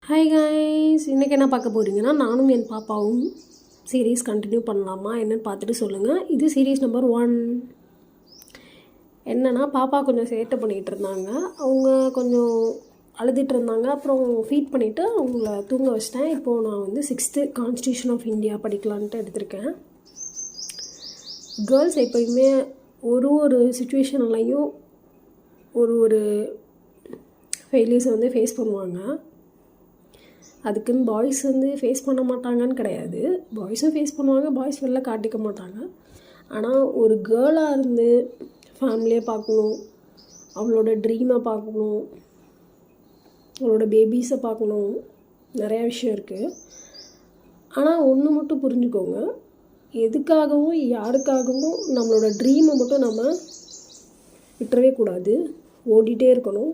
Hi guys, இன்றைக்கி என்ன பார்க்க போகிறீங்கன்னா, நானும் என் பாப்பாவும் சீரீஸ் கண்டினியூ பண்ணலாமா என்னென்னு பார்த்துட்டு சொல்லுங்கள். இது சீரீஸ் நம்பர் 1. என்னென்னா, பாப்பா கொஞ்சம் சேட்டை பண்ணிகிட்டு இருந்தாங்க. அவங்க கொஞ்சம் அழுதுட்டு இருந்தாங்க. அப்புறம் ஃபீட் பண்ணிவிட்டு அவங்கள தூங்க வச்சிட்டேன். இப்போது நான் வந்து 6th கான்ஸ்டியூஷன் ஆஃப் இந்தியா படிக்கலான்ட்டு எடுத்திருக்கேன். கேர்ள்ஸ் எப்போயுமே ஒரு சுச்சுவேஷன்லையும் ஒரு ஃபெயிலியர்ஸை வந்து ஃபேஸ் பண்ணுவாங்க. அதுக்குன்னு பாய்ஸ் வந்து ஃபேஸ் பண்ண மாட்டாங்கன்னு கிடையாது. பாய்ஸும் ஃபேஸ் பண்ணுவாங்க, பாய்ஸ் வெளில காட்டிக்க மாட்டாங்க. ஆனால் ஒரு கேர்ளாக இருந்து ஃபேமிலியை பார்க்கணும், அவளோட ட்ரீமை பார்க்கணும், அவளோட பேபிஸை பார்க்கணும், நிறையா விஷயம் இருக்குது. ஆனால் ஒன்று மட்டும் புரிஞ்சுக்கோங்க, எதுக்காகவும் யாருக்காகவும் நம்மளோட ட்ரீமை மட்டும் நம்ம விட்டுறவே கூடாது. ஓடிட்டே இருக்கணும்.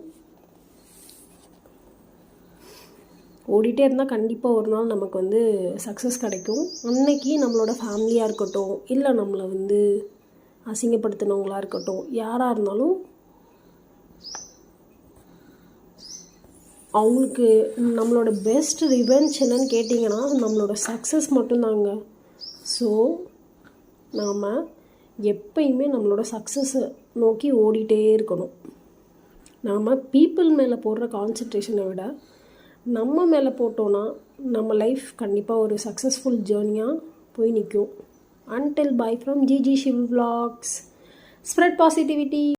ஓடிட்டே இருந்தால் கண்டிப்பாக ஒரு நாள் நமக்கு வந்து சக்ஸஸ் கிடைக்கும். அன்னைக்கு நம்மளோட ஃபேமிலியாக இருக்கட்டும், இல்லை நம்மளை வந்து அசிங்கப்படுத்தினவங்களாக இருக்கட்டும், யாராக இருந்தாலும் அவங்களுக்கு நம்மளோட பெஸ்ட் ரிவெஞ்ச் என்னன்னு கேட்டிங்கன்னா நம்மளோட சக்ஸஸ் மட்டும்தாங்க. ஸோ நாம் எப்பயுமே நம்மளோட சக்ஸஸை நோக்கி ஓடிட்டே இருக்கணும். நாம் பீப்புள் மேலே போடுற கான்சன்ட்ரேஷனை விட நம்ம மேலே போட்டோன்னா நம்ம லைஃப் கண்டிப்பாக ஒரு சக்ஸஸ்ஃபுல் ஜேர்னியாக போய் நிற்கும். Until bye from GG Shiv Vlogs. Spread positivity.